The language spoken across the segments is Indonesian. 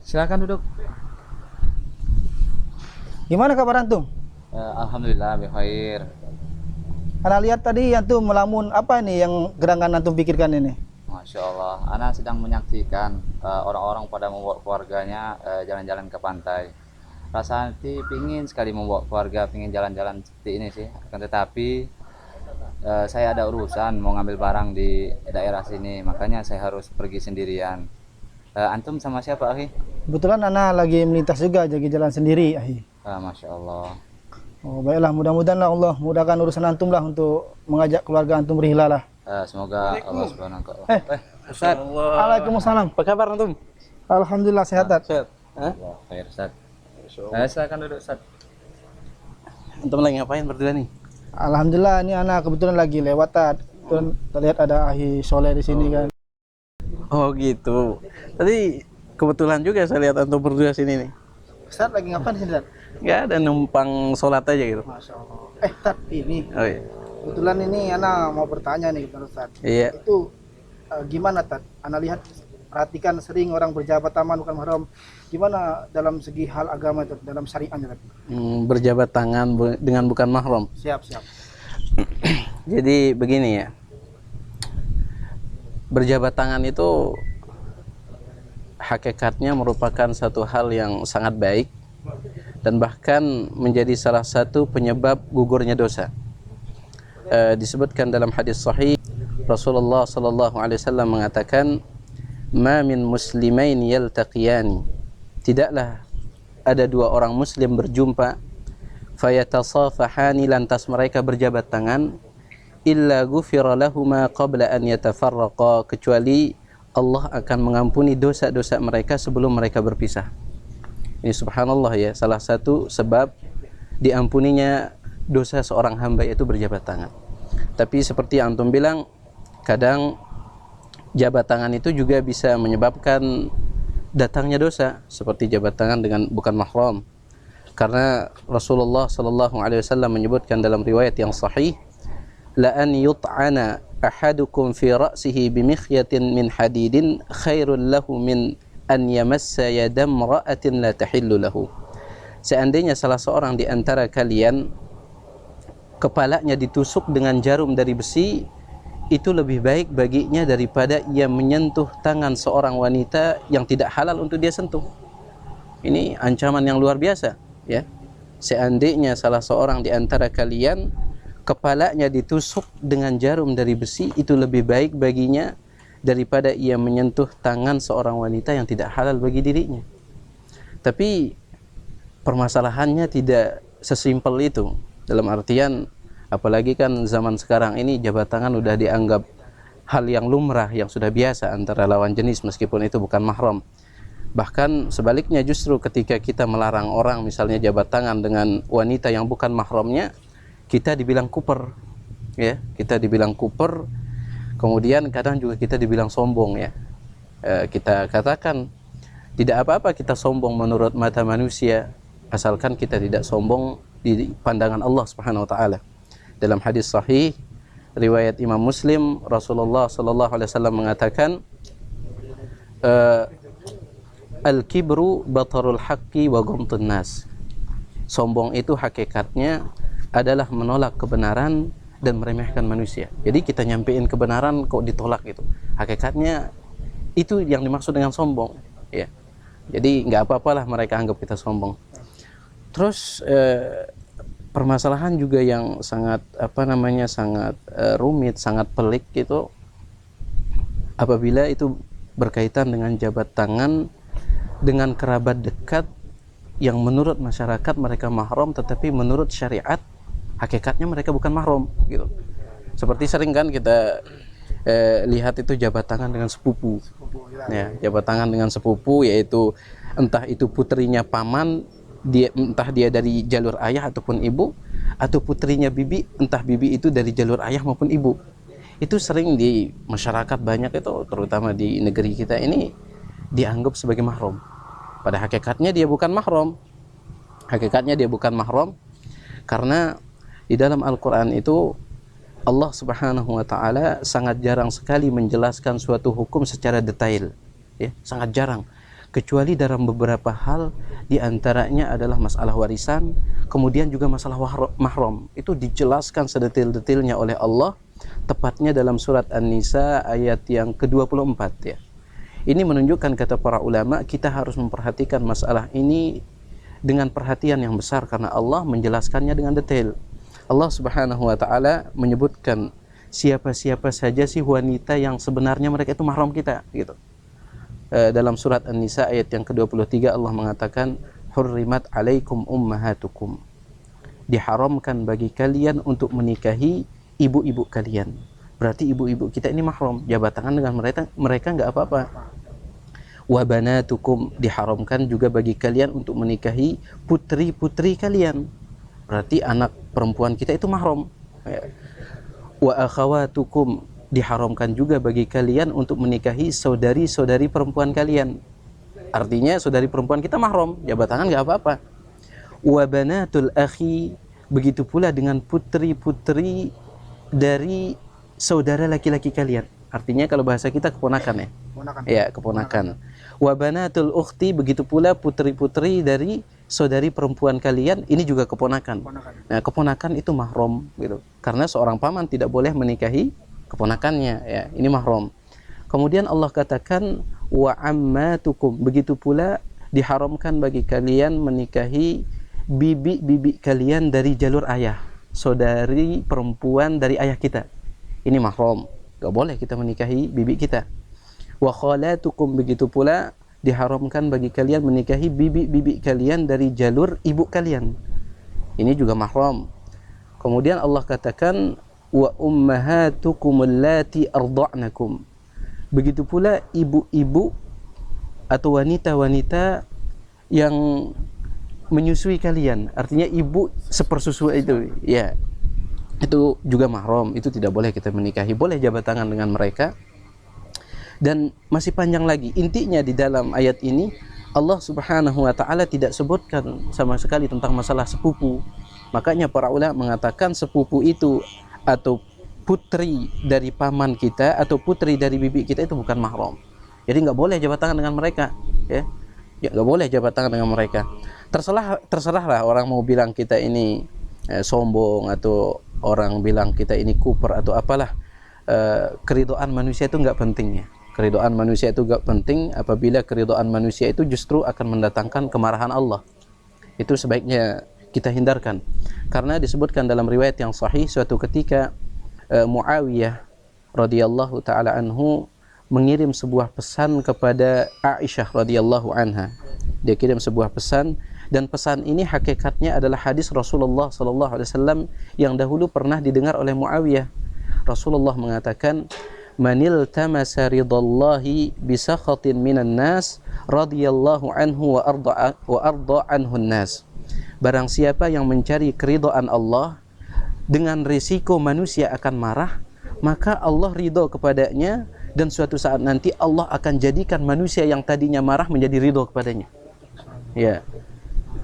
Silakan duduk. Gimana kabar antum? Alhamdulillah, bikhair. Ana lihat tadi antum melamun, apa ini yang gerangan antum pikirkan ini? Masya Allah, Ana sedang menyaksikan orang-orang pada membawa keluarganya jalan-jalan ke pantai. Rasa nanti pingin sekali membawa keluarga, pingin jalan-jalan seperti ini sih. Akan tetapi saya ada urusan mau ngambil barang di daerah sini, makanya saya harus pergi sendirian. Antum sama siapa, Akhi? Kebetulan ana lagi melintas juga, jadi jalan sendiri. Masya Allah. Oh baiklah, mudah-mudahan lah Allah mudahkan urusan antum lah untuk mengajak keluarga antum berhilah lah. Semoga Allah Subhanahu wa taala. Ustaz. Waalaikumsalam. Apa kabar antum? Alhamdulillah sehat. Sehat. Khair, Ustaz. Silakan duduk, Ustaz. Antum lagi ngapain berdua nih? Alhamdulillah, ini ana kebetulan lagi lewat terlihat ada Ahi Soleh di sini kan. Oh gitu. Tadi kebetulan juga saya lihat antum berdua sini nih. Ustaz lagi ngapain di sini, Ustaz? Nggak ada, numpang sholat aja gitu. Masya Allah. Ustaz, ini Oh iya. kebetulan ini ana mau bertanya nih kepada Ustaz. Iya. Itu gimana, Tad? Ana lihat, perhatikan sering orang berjabat tangan bukan mahram. Gimana dalam segi hal agama itu, dalam syariatnya, Tad? Berjabat tangan dengan bukan mahram. Siap. Jadi begini ya. Berjabat tangan itu hakikatnya merupakan satu hal yang sangat baik dan bahkan menjadi salah satu penyebab gugurnya dosa. Disebutkan dalam hadis sahih, Rasulullah sallallahu alaihi wasallam mengatakan, "Ma min muslimain yaltaqiyani." Tidaklah ada dua orang muslim berjumpa, fayatasafahani, lantas mereka berjabat tangan, illa ghufira lahuma qabla an yatafarraqa, kecuali Allah akan mengampuni dosa-dosa mereka sebelum mereka berpisah. Ini subhanallah ya, salah satu sebab diampuninya dosa seorang hamba yaitu berjabat tangan. Tapi seperti yang antum bilang, kadang jabat tangan itu juga bisa menyebabkan datangnya dosa, seperti jabat tangan dengan bukan mahram. Karena Rasulullah sallallahu alaihi wasallam menyebutkan dalam riwayat yang sahih, la an yut'ana ahadukum fi ra'sihi bimikhyatin min hadidin khairul lahu min an yamassa yadam ra'atin la tahillu lahu. Seandainya salah seorang di antara kalian kepalanya ditusuk dengan jarum dari besi, itu lebih baik baginya daripada ia menyentuh tangan seorang wanita yang tidak halal untuk dia sentuh. Ini ancaman yang luar biasa ya. Seandainya salah seorang di antara kalian kepalanya ditusuk dengan jarum dari besi, itu lebih baik baginya daripada ia menyentuh tangan seorang wanita yang tidak halal bagi dirinya. Tapi permasalahannya tidak sesimpel itu. Dalam artian, apalagi kan zaman sekarang ini jabat tangan udah dianggap hal yang lumrah, yang sudah biasa antara lawan jenis meskipun itu bukan mahram. Bahkan sebaliknya, justru ketika kita melarang orang misalnya jabat tangan dengan wanita yang bukan mahramnya, kita dibilang kuper ya, kita dibilang kuper. Kemudian kadang juga kita dibilang sombong ya. Kita katakan tidak apa-apa kita sombong menurut mata manusia, asalkan kita tidak sombong di pandangan Allah Subhanahu wa taala. Dalam hadis sahih riwayat Imam Muslim, Rasulullah sallallahu alaihi wasallam mengatakan, al-kibru batarul haqqi wa ghamtun nas. Sombong itu hakikatnya adalah menolak kebenaran dan meremehkan manusia. Jadi kita nyampein kebenaran kok ditolak gitu. Hakikatnya itu yang dimaksud dengan sombong ya. Jadi nggak apa-apalah mereka anggap kita sombong. Terus permasalahan juga yang sangat sangat rumit, sangat pelik gitu, apabila itu berkaitan dengan jabat tangan dengan kerabat dekat yang menurut masyarakat mereka mahram, tetapi menurut syariat hakikatnya mereka bukan mahram gitu. Seperti sering kan kita lihat itu jabat tangan dengan sepupu ya, jabat tangan dengan sepupu, yaitu entah itu putrinya paman, entah dia dari jalur ayah ataupun ibu, atau putrinya bibi, entah bibi itu dari jalur ayah maupun ibu. Itu sering di masyarakat banyak itu, terutama di negeri kita ini, dianggap sebagai mahram. Pada hakikatnya dia bukan mahram. Hakikatnya dia bukan mahram karena di dalam Al-Quran itu Allah Subhanahu wa ta'ala sangat jarang sekali menjelaskan suatu hukum secara detail ya, sangat jarang. kecuali dalam beberapa hal, di antaranya adalah masalah warisan, kemudian juga masalah mahram. Itu dijelaskan sedetil-detilnya oleh Allah, tepatnya dalam surat An-Nisa ayat yang ke-24 ya. Ini menunjukkan, kata para ulama, kita harus memperhatikan masalah ini dengan perhatian yang besar karena Allah menjelaskannya dengan detail. Allah Subhanahu wa taala menyebutkan siapa-siapa saja sih wanita yang sebenarnya mereka itu mahram kita gitu. Dalam surat An-Nisa ayat yang ke-23 Allah mengatakan, hurrimat alaikum ummahatukum, diharamkan bagi kalian untuk menikahi ibu-ibu kalian. Berarti ibu-ibu kita ini mahram, jabat tangan dengan mereka enggak apa-apa. Wa banatukum, diharamkan juga bagi kalian untuk menikahi putri-putri kalian. Berarti anak perempuan kita itu mahram. Wa akhawatukum, diharamkan juga bagi kalian untuk menikahi saudari-saudari perempuan kalian. Artinya saudari perempuan kita mahram, jabat tangan enggak apa-apa. Wa banatul akhi, begitu pula dengan putri-putri dari saudara laki-laki kalian. Artinya kalau bahasa kita keponakan ya. Keponakan. Ya, keponakan. Wa banatul ukhti, begitu pula putri-putri dari saudari perempuan kalian, ini juga keponakan. Nah, keponakan itu mahram gitu. Karena seorang paman tidak boleh menikahi keponakannya ya. Ini mahram. Kemudian Allah katakan wa ammatukum, begitu pula diharamkan bagi kalian menikahi bibi-bibi kalian dari jalur ayah, saudari perempuan dari ayah kita. Ini mahram. Gak boleh kita menikahi bibi kita. Wa khalatukum, begitu pula diharamkan bagi kalian menikahi bibi-bibi kalian dari jalur ibu kalian. Ini juga mahram. Kemudian Allah katakan wa ummahatukum allati arda'nakum, begitu pula ibu-ibu atau wanita-wanita yang menyusui kalian. Artinya ibu sepersusu itu ya. Itu juga mahram, itu tidak boleh kita menikahi. Boleh jabat tangan dengan mereka. Dan masih panjang lagi. Intinya di dalam ayat ini Allah Subhanahu wa taala tidak sebutkan sama sekali tentang masalah sepupu. Makanya para ulama mengatakan sepupu itu atau putri dari paman kita atau putri dari bibi kita itu bukan mahram. Jadi nggak boleh jabat tangan dengan mereka ya. Ya nggak boleh jabat tangan dengan mereka. Terserahlah orang mau bilang kita ini sombong, atau orang bilang kita ini kuper atau apalah. Keridhaan manusia itu nggak penting ya. Keridhaan manusia itu nggak penting apabila keridhaan manusia itu justru akan mendatangkan kemarahan Allah. Itu sebaiknya kita hindarkan. Karena disebutkan dalam riwayat yang sahih, suatu ketika Muawiyah radhiyallahu taala anhu mengirim sebuah pesan kepada Aisyah radhiyallahu anha. Dia kirim sebuah pesan, dan pesan ini hakikatnya adalah hadis Rasulullah sallallahu alaihi wasallam yang dahulu pernah didengar oleh Muawiyah. Rasulullah mengatakan, "Manil tamasa ridallahi bisakhatin minan nas radhiyallahu anhu wa arda anhu nas." Barang siapa yang mencari keridhaan Allah dengan risiko manusia akan marah, maka Allah ridho kepadanya, dan suatu saat nanti Allah akan jadikan manusia yang tadinya marah menjadi ridho kepadanya. Ya.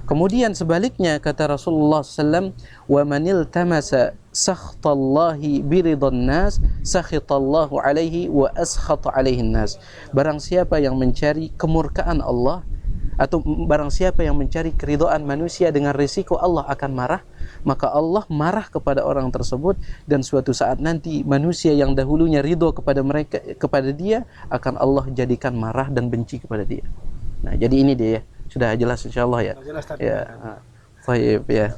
Kemudian sebaliknya kata Rasulullah SAW, wa manil tamasa sakhtallahi biridhan nas sakhitallahu alaihi wa askhata alaihi nas. Barang siapa yang mencari kemurkaan Allah, atau barang siapa yang mencari keridhaan manusia dengan risiko Allah akan marah, maka Allah marah kepada orang tersebut, dan suatu saat nanti manusia yang dahulunya ridho kepada dia akan Allah jadikan marah dan benci kepada dia. Nah, jadi ini dia ya. Sudah jelas insyaallah ya. Jelas tadi. Ya. Baik ya.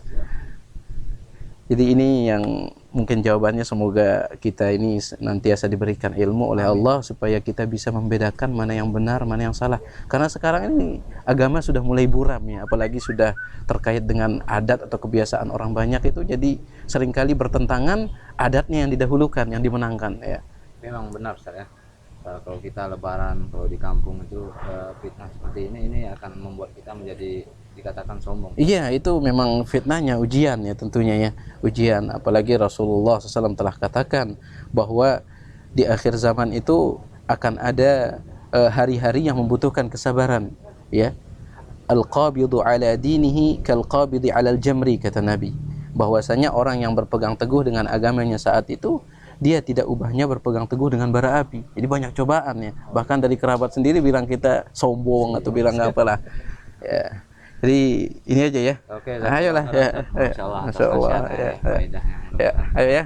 Jadi ini yang mungkin jawabannya, semoga kita ini nantiasa diberikan ilmu oleh Allah supaya kita bisa membedakan mana yang benar, mana yang salah. Karena sekarang ini agama sudah mulai buram ya, apalagi sudah terkait dengan adat atau kebiasaan orang banyak itu, jadi seringkali bertentangan, adatnya yang didahulukan, yang dimenangkan ya. Memang benar Ustaz ya. Kalau kita lebaran, kalau di kampung itu fitnah seperti ini akan membuat kita menjadi dikatakan sombong. Iya, itu memang fitnahnya, ujian ya tentunya ya, ujian. Apalagi Rasulullah SAW telah katakan bahwa di akhir zaman itu akan ada hari-hari yang membutuhkan kesabaran ya. Al-qabidu ala dinihi kal-qabidi ala al-jamri, kata Nabi. Bahwasanya orang yang berpegang teguh dengan agamanya saat itu dia tidak ubahnya berpegang teguh dengan bara api. Jadi banyak cobaan ya. Bahkan dari kerabat sendiri bilang kita sombong atau bilang apalah. Ya. Jadi ini aja ya. Oke, Ayolah ya. Masya Allah. Masya Allah. Ya. Ya. Ayo ya.